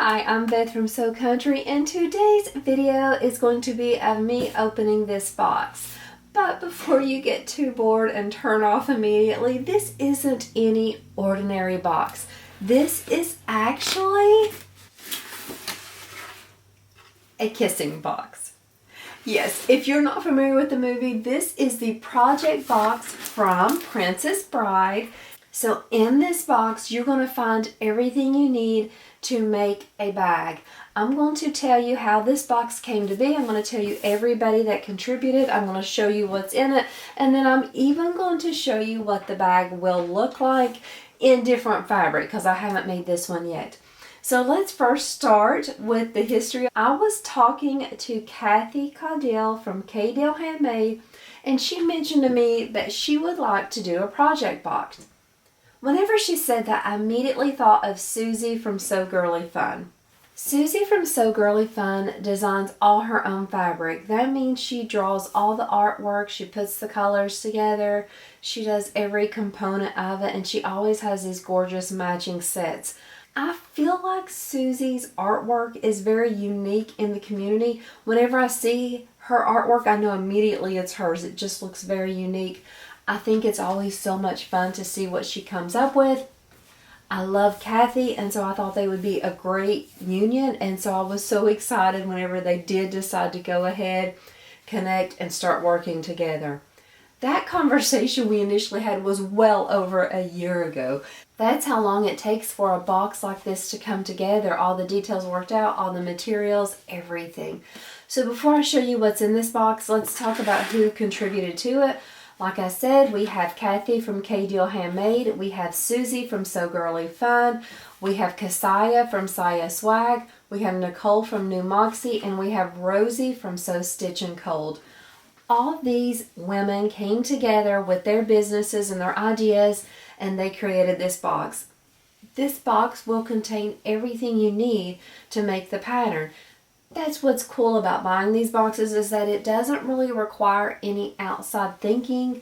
Hi, I'm Beth from Sew Country, and today's video is going to be of me opening this box. But before you get too bored and turn off immediately, this isn't any ordinary box. This is actually a kissing box. Yes, if you're not familiar with the movie, this is the project box from Princess Bride. So in this box, you're going to find everything you need to make a bag. I'm going to tell you how this box came to be. I'm going to tell you everybody that contributed. I'm going to show you what's in it. And then I'm even going to show you what the bag will look like in different fabric because I haven't made this one yet. So let's first start with the history. I was talking to Kathy Caudill from Caudill Handmade, and she mentioned to me that she would like to do a project box. Whenever she said that, I immediately thought of Susie from Sew Girly Fun. Susie from Sew Girly Fun designs all her own fabric. That means she draws all the artwork, she puts the colors together, she does every component of it, and she always has these gorgeous matching sets. I feel like Susie's artwork is very unique in the community. Whenever I see her artwork, I know immediately it's hers. It just looks very unique. I think it's always so much fun to see what she comes up with. I love Kathy, and so I thought they would be a great union, and so I was so excited whenever they did decide to go ahead, connect, and start working together. That conversation we initially had was well over a year ago. That's how long it takes for a box like this to come together. All the details worked out, all the materials, everything. So before I show you what's in this box, let's talk about who contributed to it. Like I said, we have Kathy from Caudill Handmade, we have Susie from Sew Girly Fun, we have Keziah from Saya Swag, we have Nicole from New Moxie, and we have Rosie from Sew Stitch and Cold. All these women came together with their businesses and their ideas, and they created this box. This box will contain everything you need to make the pattern. That's what's cool about buying these boxes, is that it doesn't really require any outside thinking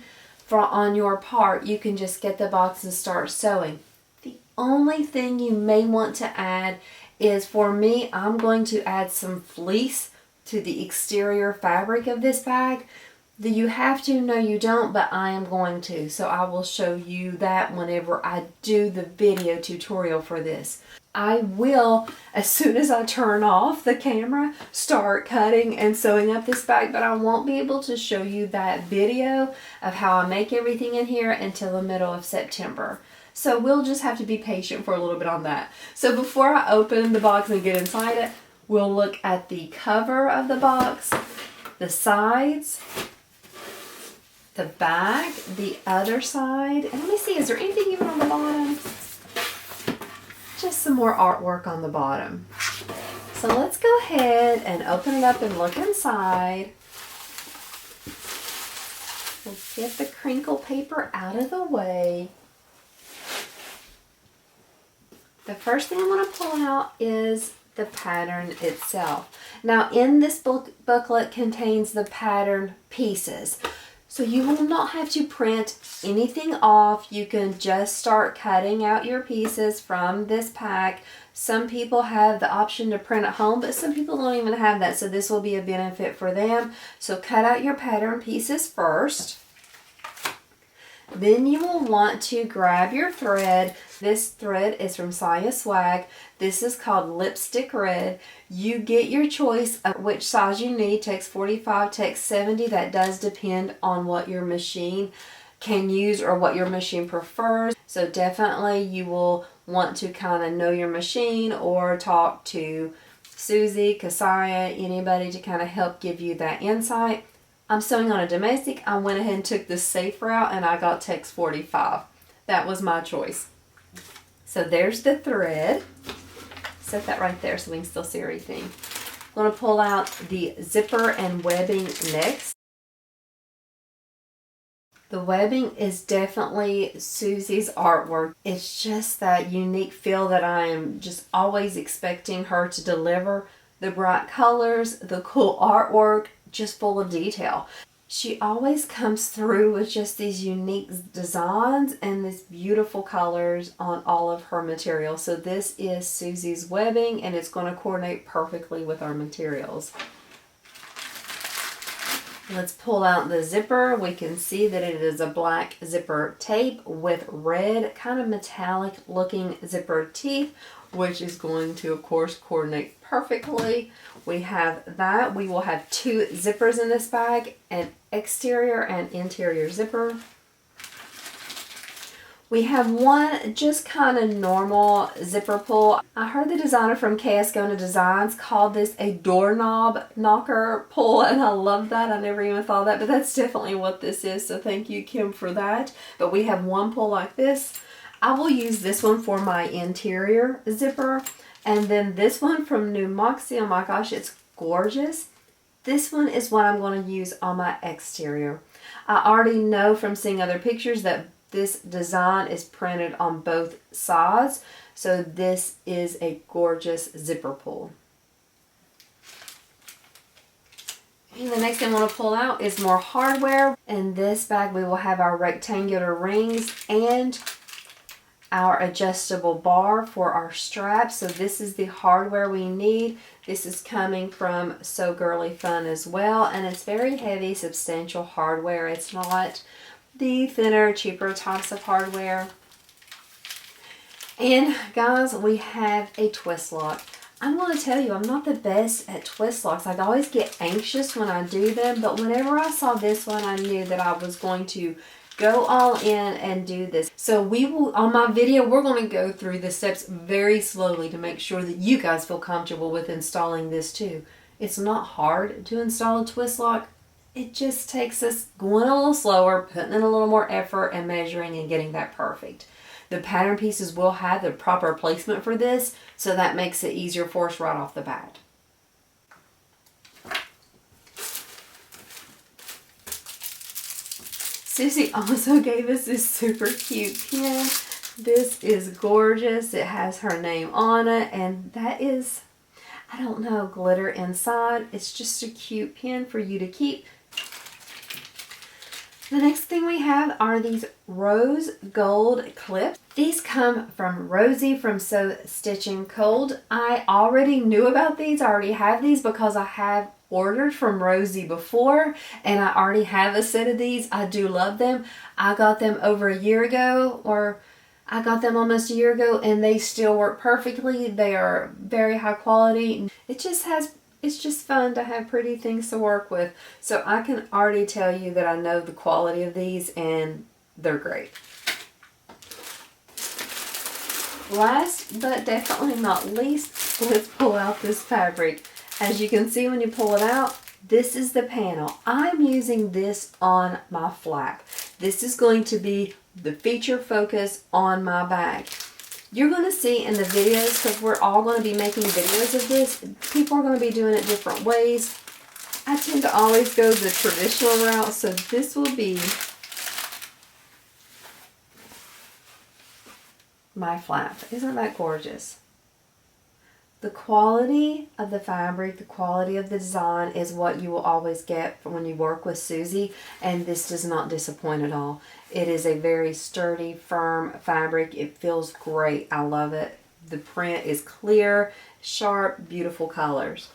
on your part. You can just get the box and start sewing. The only thing you may want to add is, for me, I'm going to add some fleece to the exterior fabric of this bag. Do you have to? No, you don't, but I am going to. So I will show you that whenever I do the video tutorial for this. I will, as soon as I turn off the camera, start cutting and sewing up this bag, but I won't be able to show you that video of how I make everything in here until the middle of September. So we'll just have to be patient for a little bit on that. So before I open the box and get inside it, we'll look at the cover of the box, the sides, the back, the other side, and let me see, is there anything even on the bottom? Just some more artwork on the bottom. So let's go ahead and open it up and look inside. We'll get the crinkle paper out of the way. The first thing I'm going to pull out is the pattern itself. Now in this booklet contains the pattern pieces. So you will not have to print anything off. You can just start cutting out your pieces from this pack. Some people have the option to print at home, but some people don't even have that. So this will be a benefit for them. So cut out your pattern pieces first. Then you will want to grab your thread. This thread is from Saya Swag. This is called Lipstick Red. You get your choice of which size you need. Tex 45, Tex 70. That does depend on what your machine can use or what your machine prefers. So definitely you will want to kind of know your machine or talk to Susie, Keziah, anybody to kind of help give you that insight. I'm sewing on a domestic. I went ahead and took the safe route and I got Tex 45. That was my choice. So there's the thread. Set that right there so we can still see everything. I'm going to pull out the zipper and webbing next. The webbing is definitely Susie's artwork. It's just that unique feel that I am just always expecting her to deliver. The bright colors, the cool artwork, just full of detail. She always comes through with just these unique designs and these beautiful colors on all of her materials. So this is Susie's webbing, and it's going to coordinate perfectly with our materials. Let's pull out the zipper. We can see that it is a black zipper tape with red, kind of metallic looking zipper teeth, which is going to, of course, coordinate perfectly. We have that. We will have 2 zippers in this bag, an exterior and interior zipper. We have one just kind of normal zipper pull. I heard the designer from Cascona Designs called this a doorknob knocker pull, and I love that. I never even thought that, but that's definitely what this is, so thank you, Kim, for that. But we have one pull like this. I will use this one for my interior zipper, and then this one from New Moxie. Oh my gosh, it's gorgeous. This one is what I'm going to use on my exterior. I already know from seeing other pictures that this design is printed on both sides, so this is a gorgeous zipper pull. And the next thing I want to pull out is more hardware. In this bag we will have our rectangular rings and our adjustable bar for our straps. So this is the hardware we need. This is coming from So Girly Fun as well, and it's very heavy, substantial hardware. It's not the thinner, cheaper types of hardware. And guys, we have a twist lock. I'm going to tell you, I'm not the best at twist locks. I always get anxious when I do them, but whenever I saw this one, I knew that I was going to go all in and do this. So we will, on my video, we're going to go through the steps very slowly to make sure that you guys feel comfortable with installing this too. It's not hard to install a twist lock. It just takes us going a little slower, putting in a little more effort, and measuring and getting that perfect. The pattern pieces will have the proper placement for this, so that makes it easier for us right off the bat. Susie also gave us this super cute pin. This is gorgeous. It has her name on it, and that is, I don't know, glitter inside. It's just a cute pin for you to keep. The next thing we have are these rose gold clips. These come from Rosie from Sew Stitching Cold. I already knew about these. I already have these because I have ordered from Rosie before, and I already have a set of these. I do love them. I got them over a year ago, or I got them almost a year ago, and they still work perfectly. They are very high quality. It's just fun to have pretty things to work with. So I can already tell you that I know the quality of these, and they're great. Last but definitely not least, let's pull out this fabric. As you can see when you pull it out, this is the panel. I'm using this on my flap. This is going to be the feature focus on my bag. You're going to see in the videos, because we're all going to be making videos of this, people are going to be doing it different ways. I tend to always go the traditional route, so this will be my flap. Isn't that gorgeous? The quality of the fabric, the quality of the design is what you will always get when you work with Susie, and this does not disappoint at all. It is a very sturdy, firm fabric. It feels great. I love it. The print is clear, sharp, beautiful colors.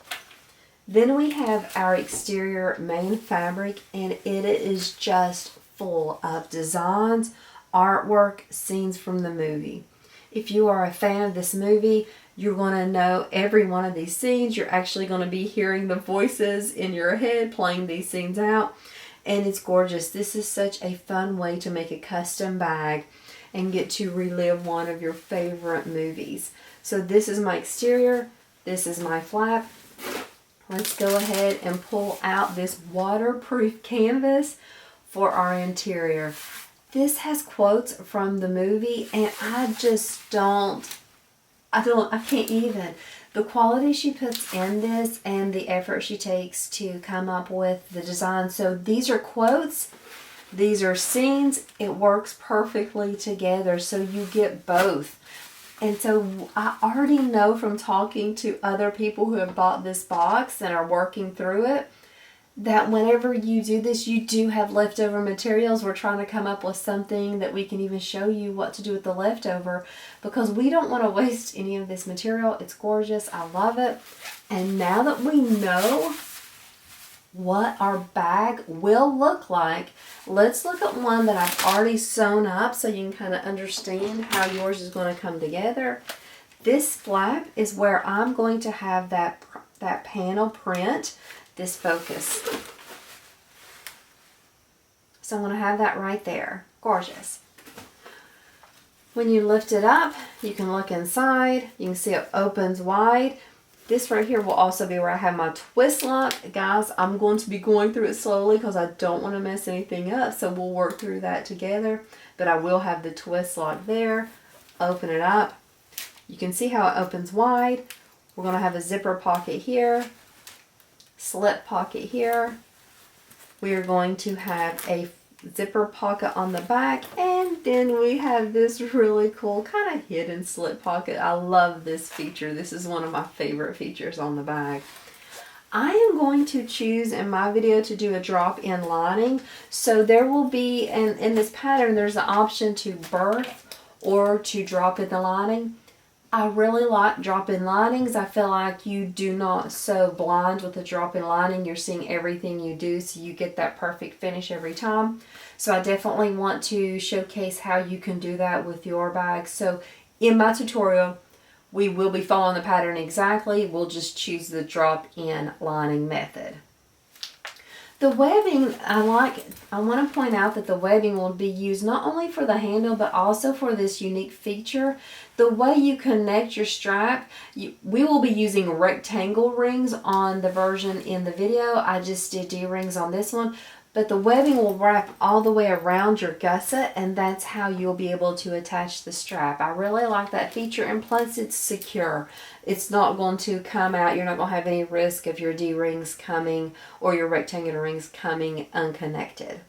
Then we have our exterior main fabric, and it is just full of designs, artwork, scenes from the movie. If you are a fan of this movie, you're going to know every one of these scenes. You're actually going to be hearing the voices in your head playing these scenes out. And it's gorgeous. This is such a fun way to make a custom bag and get to relive one of your favorite movies. So this is my exterior. This is my flap. Let's go ahead and pull out this waterproof canvas for our interior. This has quotes from the movie, and I can't even. The quality she puts in this and the effort she takes to come up with the design. So these are quotes, these are scenes. It works perfectly together, so you get both. And so I already know from talking to other people who have bought this box and are working through it that whenever you do this, you do have leftover materials. We're trying to come up with something that we can even show you what to do with the leftover, because we don't want to waste any of this material. It's gorgeous. I love it. And now that we know what our bag will look like, let's look at one that I've already sewn up so you can kind of understand how yours is going to come together. This flap is where I'm going to have that panel print, this focus. So I'm going to have that right there. Gorgeous. When you lift it up, you can look inside. You can see it opens wide. This right here will also be where I have my twist lock. Guys, I'm going to be going through it slowly because I don't want to mess anything up. So we'll work through that together. But I will have the twist lock there. Open it up. You can see how it opens wide. We're going to have a zipper pocket here. Slip pocket here. We are going to have a zipper pocket on the back, and then we have this really cool kind of hidden slip pocket. I love this feature. This is one of my favorite features on the bag. I am going to choose in my video to do a drop-in lining. So there will be, in this pattern, there's an option to birth or to drop in the lining. I really like drop-in linings. I feel like you do not sew blind with a drop-in lining. You're seeing everything you do, so you get that perfect finish every time. So I definitely want to showcase how you can do that with your bag. So in my tutorial, we will be following the pattern exactly. We'll just choose the drop-in lining method. The webbing, I want to point out that the webbing will be used not only for the handle, but also for this unique feature. The way you connect your strap, we will be using rectangle rings on the version in the video. I just did D-rings on this one. But the webbing will wrap all the way around your gusset, and that's how you'll be able to attach the strap. I really like that feature, and plus it's secure. It's not going to come out. You're not going to have any risk of your D-rings coming or your rectangular rings coming unconnected.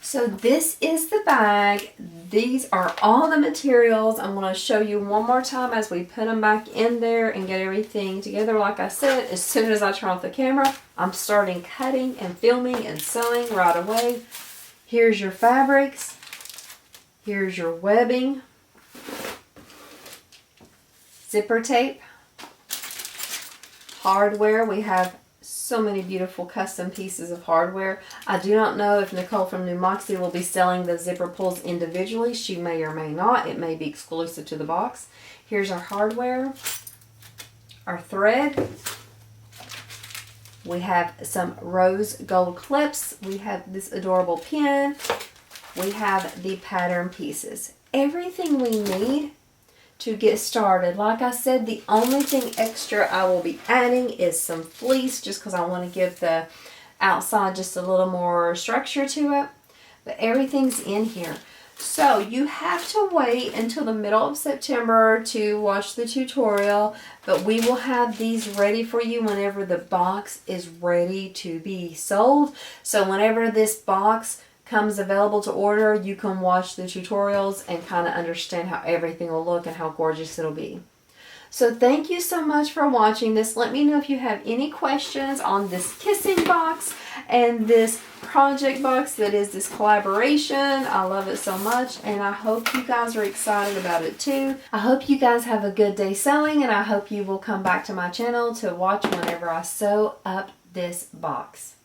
So this is the bag. These are all the materials. I'm going to show you one more time as we put them back in there and get everything together. Like I said, as soon as I turn off the camera, I'm starting cutting and filming and sewing right away. Here's your fabrics. Here's your webbing. Zipper tape. Hardware. We have so many beautiful custom pieces of hardware. I do not know if Nicole from New Moxie will be selling the zipper pulls individually. She may or may not. It may be exclusive to the box. Here's our hardware, our thread. We have some rose gold clips. We have this adorable pin. We have the pattern pieces. Everything we need to get started. Like I said, the only thing extra I will be adding is some fleece, just because I want to give the outside just a little more structure to it. But everything's in here. So you have to wait until the middle of September to watch the tutorial, but we will have these ready for you whenever the box is ready to be sold. So whenever this box comes available to order, you can watch the tutorials and kind of understand how everything will look and how gorgeous it'll be. So thank you so much for watching this. Let me know if you have any questions on this kissing box and this project box that is this collaboration. I love it so much, and I hope you guys are excited about it too. I hope you guys have a good day sewing, and I hope you will come back to my channel to watch whenever I sew up this box.